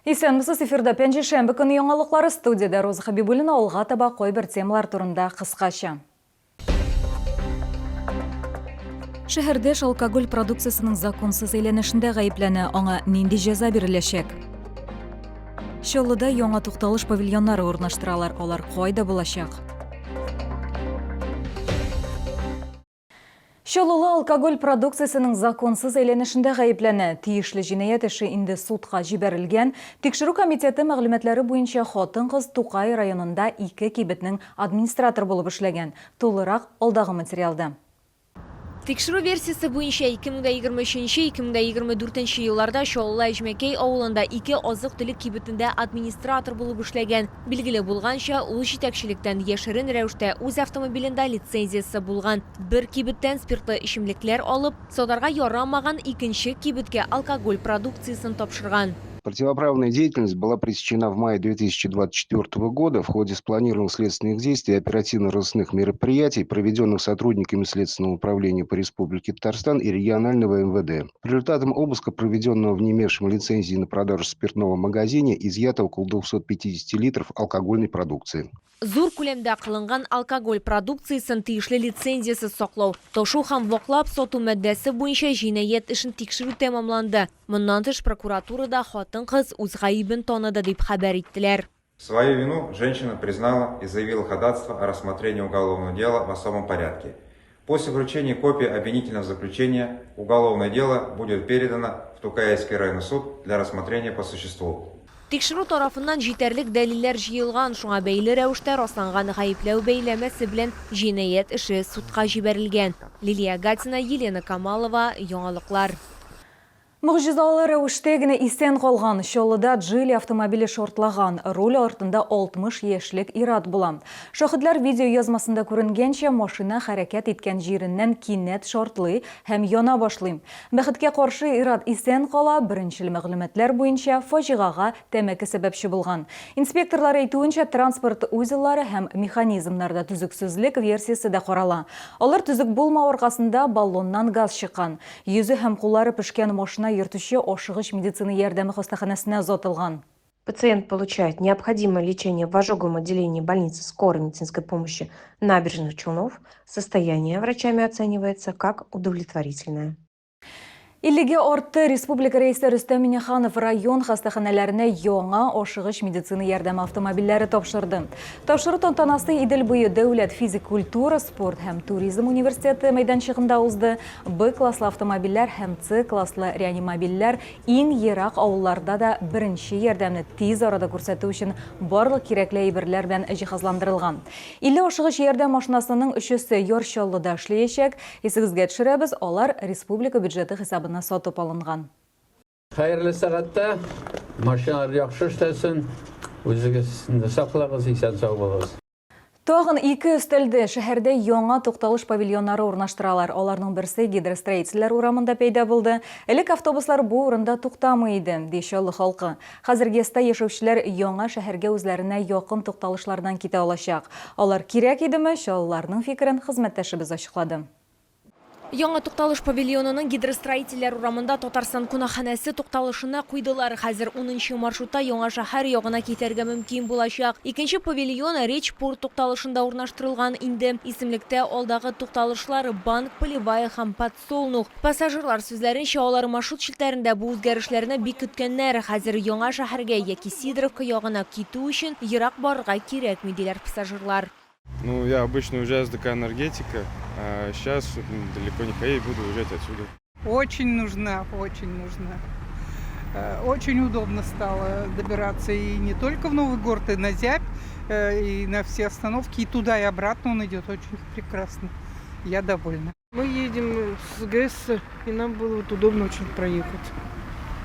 Исәнмесез, эфирда пәнжешәмбе көне яңалыклары студияда Роза Хабибуллина алга таба койбер темалар турында кыскача. Шәһәрдә алкоголь продукциясының законсыз әйләнешендә гаепләнә, аңа нинди җәза биреләчәк? Чаллыда яңа тукталыш павильоннары урнаштыралар, алар кайда булачак? Чаллыда алкоголь продукциясының законсыз әйләнешендә гаепләнә. Тиешле җинаять эше инде судка җибәрелгән. Тикшерү комитеты мәгълүматлары буенча хатын-кыз Тукай районында 2 кибетнең администратор булып эшләгән. Тулырак алдагы материалда. Текшеру версиясы буенча 2023-2024 елларда Чаллы Әҗмәкәй авылында 2 азык-төлек кибетендә администратор булып эшләгән. Билгеле булганча, ул җитәкчелектән яшерен рәвештә үз автомобилендә лицензиясе булган. Бер кибеттән спиртлы эчемлекләр алып, сатарга ярамаган икенче кибеткә алкоголь продукциясын тапшырган. Противоправная деятельность была пресечена в мае 2024 года в ходе спланированных следственных действий и оперативно-розыскных мероприятий, проведенных сотрудниками Следственного управления по Республике Татарстан и регионального МВД. По результатам обыска, проведенного в не имевшем лицензии на продажу спиртного магазине, изъято около 250 литров алкогольной продукции. Зур күләмдә кылынган алкоголь продукциясын тиешле лицензиясе саклау, ташу һәм ваклап сату маддәсе буенча җинаять эшен тикшерү тәмамланды. Моннан тыш прокуратурада хатын-кыз үз гаебен таныды дип хәбәр иттеләр. Свою вину женщина признала и заявила ходатайство о рассмотрении уголовного дела в особом порядке. После вручения копии обвинительного заключения уголовное дело будет передано в Тукаевский районный суд для рассмотрения по существу. Тикшерү тарафыннан җитәрлек дәлилләр җыелган, шуңа бәйле рәвештә расланган гаепләү бәйләмәсе белән җинаять эше судка җибәрелгән. Лилия Гатина, Елена Камалова, яңалыклар. Мөгъҗизалы рәвештә генә исән калган Чаллыда Джили автомобиле шортлаган. Руль артында 60 яшьлек ир-ат була. Шаһидлар видео язмасында күренгәнчә, машина хәрәкәт иткән җиреннән кинәт шортлый һәм яна башлый. Бәхеткә каршы ир-ат исән кала, беренчел мәгълүматлар буенча фаҗигага тәмәке сәбәпче булган. Инспекторлар әйтүенчә, транспорт үзеллары һәм механизмнарда түзүксезлек версиясе дә карала. Алар түзүк булмау аркасында баллоннан газ чыккан. Йөзе һәм куллары пешкән машина йөртүче ашыгыч медицина ярдәме хастаханәсенә озатылган. Пациент получает необходимое лечение в ожоговом отделении больницы скорой медицинской помощи Набережных Челнов. Состояние врачами оценивается как удовлетворительное. Иллеге артты республика рейсы Рөстәм Миңнеханов район хастаханәләренә яңа ашыгыч медицина ярдәме автомобильләре тапшырды. Тапшыру тантанасы Идел буе Дәүләт физик культура, спорт һәм туризм университеты мәйданчыгында узды. Б класслы автомобильләр һәм С класслы реанимобильләр иң ерак авылларда да беренче ярдәмне тиз арада күрсәтү өчен барлык кирәкле әйберләр белән җиһазландырылган. 50 ашыгыч ярдәм машинасының 3-се Чаллыда эшләячәк. Исегезгә төшерәбез, алар республика бюджеты хисабына сатып алынган. Хәерле сәгатьтә машиналар яхшы эшләсен, үзегезне саклagыз, исән сау булыгыз. Тагын 2 өстәлдә шәһәрдә яңа тукталыш павильоннары урнаштыралар. Аларның берсе гидростроительләр урамында пәйда булды. Элек автобуслар бу урында туктамый иде, ди Чаллы халкы. Хәзер геста яшәүчеләр яңа шәһәргә үзләренә якын тукталышлардан китә алачак. Алар кирәк идеме? Чаллыларның фикерен хезмәттәшебез ачыклады. Яңа тукталыш павильонының гидростроительләр урамында Татарстан кунакханәсе тукталышына куйдылар. Хәзер 10-нчы маршрутта яңа шәһәр ягына китәргә мөмкин булачак. Икенче павильон Реч порт тукталышында урнаштырылган инде. Исемлектә алдагы тукталышлар Банк, Полевая һәм Подсолнух. Пассажирлар сүзләренчә, алар маршрут шилтәрендә бу үзгәрешләрне бик көткәннәр. Хәзер яңа шәһәргә яки Сидоровка ягына китү өчен ерак барырга кирәкми, диләр пассажирлар. Ну, я обычно уезжаю с ДК «Энергетика», а сейчас далеко не ходить, буду уезжать отсюда. Очень нужна, очень нужна. Очень удобно стало добираться и не только в Новый город, и на Зябь, и на все остановки, и туда, и обратно он идет очень прекрасно. Я довольна. Мы едем с ГЭС, и нам было вот удобно очень проехать.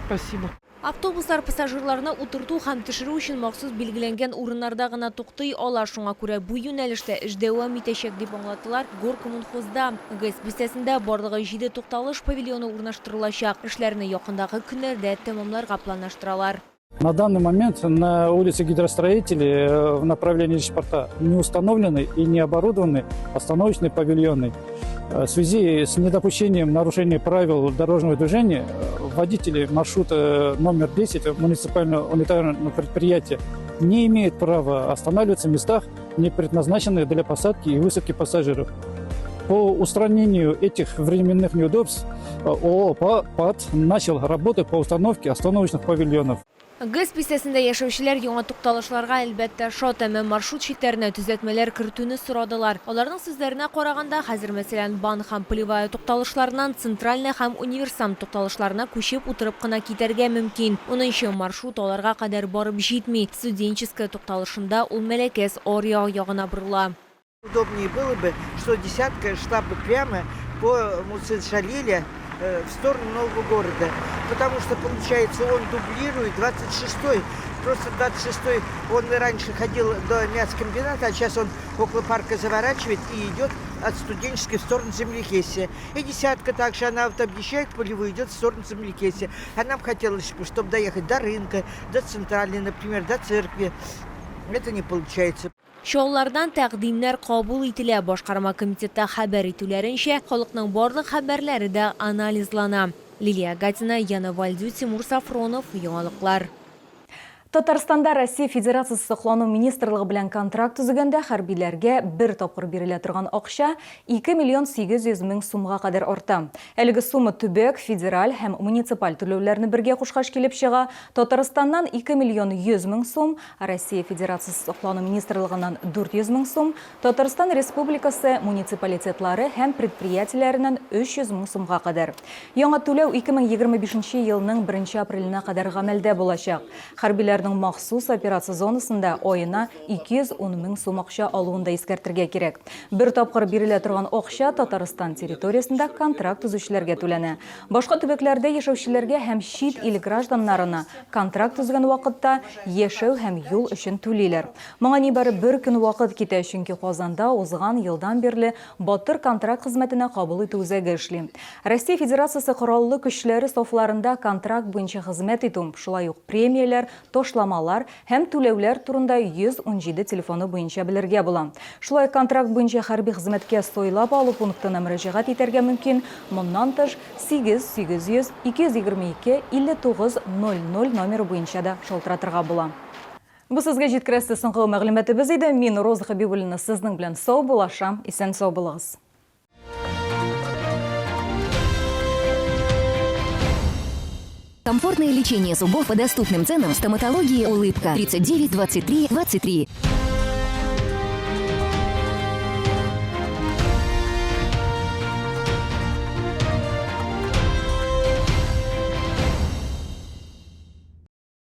Спасибо. Автобуслар пассажирларны утырту һәм төшерү өчен махсус билгеләнгән урыннарда гына туктый, алар шуңа күрә бу юнәлештә эш дәвам итәчәк дип аңлаттылар Горкоммунхозда. ГЭС бистәсендә барлыгы 7 тукталыш павильоны урнаштырылачак. Эшләрне якындагы көннәрдә тәмамларга планлаштыралар. На данный момент на улице Гидростроителей в направлении Речпорта не установлены и не оборудованы остановочные павильоны. В связи с недопущением нарушения правил дорожного движения водители маршрута номер 10 муниципального унитарного предприятия не имеют права останавливаться в местах, не предназначенных для посадки и высадки пассажиров. По устранению этих временных неудобств ООО «ПАТ» начал работу по установке остановочных павильонов. ГЭС бистәсендә яшәүчеләр яңа тукталышларга әлбәттә шат, әмма маршрут читләренә төзәтмәләр кертүне сорадылар. Аларның сүзләренә караганда, хәзер мәсәлән Бан һәм Полевая тукталышларынан Центральная һәм Универсам тукталышларына күчеп утырып кына китәргә мөмкин. 10нчы маршрут аларга кадәр барып җитми. Студенческая тукталышында ул Мәләкәс Орья ягына борыла. Удобнее было бы, что десятка шла бы прямо по Муцин-Шалиля в сторону Нового города. Потому что, получается, он дублирует 26-й. Просто 26-й, он раньше ходил до мясокомбината, а сейчас он около парка заворачивает и идет от Студенческой в сторону Землекесия. И десятка также, она вот объезжает Полевую, идет в сторону Землекесия. А нам хотелось, чтобы доехать до рынка, до Центральной, например, до церкви. Это не получается. Шоулардан тәкъдимнәр кабул ителә. Башкарма комитетта хәбәр итүләренчә, халыкның барлык хәбәрләре дә анализлана. Лилия Гатина, Яна Вальдю, Тимур Сафронов, Яңалыклар. Татарстанда Россия Федерациясы саклану министрлыгы белән контракт төзегәндә хәрбиләргә бер тапкыр бирелә торган акча 2 миллион 800 мең сумга кадәр арта. Әлеге сума төбәк, федераль һәм муниципаль түләүләрне бергә кушкач килеп чыга. Татарстаннан 2 миллион 100 мең сум, Россия Федерациясы саклану министрлыгыннан 400 мең сум, Татарстан Республикасы муниципалитетлары һәм предприятиеләреннән 300 мең сумга кадәр. Яңа түләү 2025 елның 1 апреленә кадәр гамәлдә булачак. Хәрбиләр махсус операция зонасында ойына 210 мең сум акча алуында искәртергә кирәк. Бер тапкыр бирелә торган акча Татарстан территориясында контракт төзүчеләргә түләнә. Башка төбәкләрдә яшәүчеләргә һәм чит ил гражданнарына контракт төзегән вакытта яшәү һәм юл өчен түлиләр. Моңа нибары бер көн вакыт китә, чөнки Казанда узган елдан бирле батыр контракт хезмәтенә кабул итү үзәге эшли. Россия Федерациясы кораллы көчләре сафларында контракт буенча хезмәт итү, шулай ук премияләр, ламалар һәм түләүләр турында 117 телефоны буенча белергә була. Шулай контракт буенча хәрби хезмәткә сойлап алу пунктына мөрәҗәгать итәргә мөмкин. Моннан тыш 8800 222 5900 номеры буенча да шалтыратырга була. Бу сезгә җиткерәсе соңгы мәгълүматыбыз иде. Мин Роза Хәбибуллина сезнең белән сау булашам, исән сау булыгыз. Комфортное лечение зубов по доступным ценам. Стоматология «Улыбка». 39 23 23.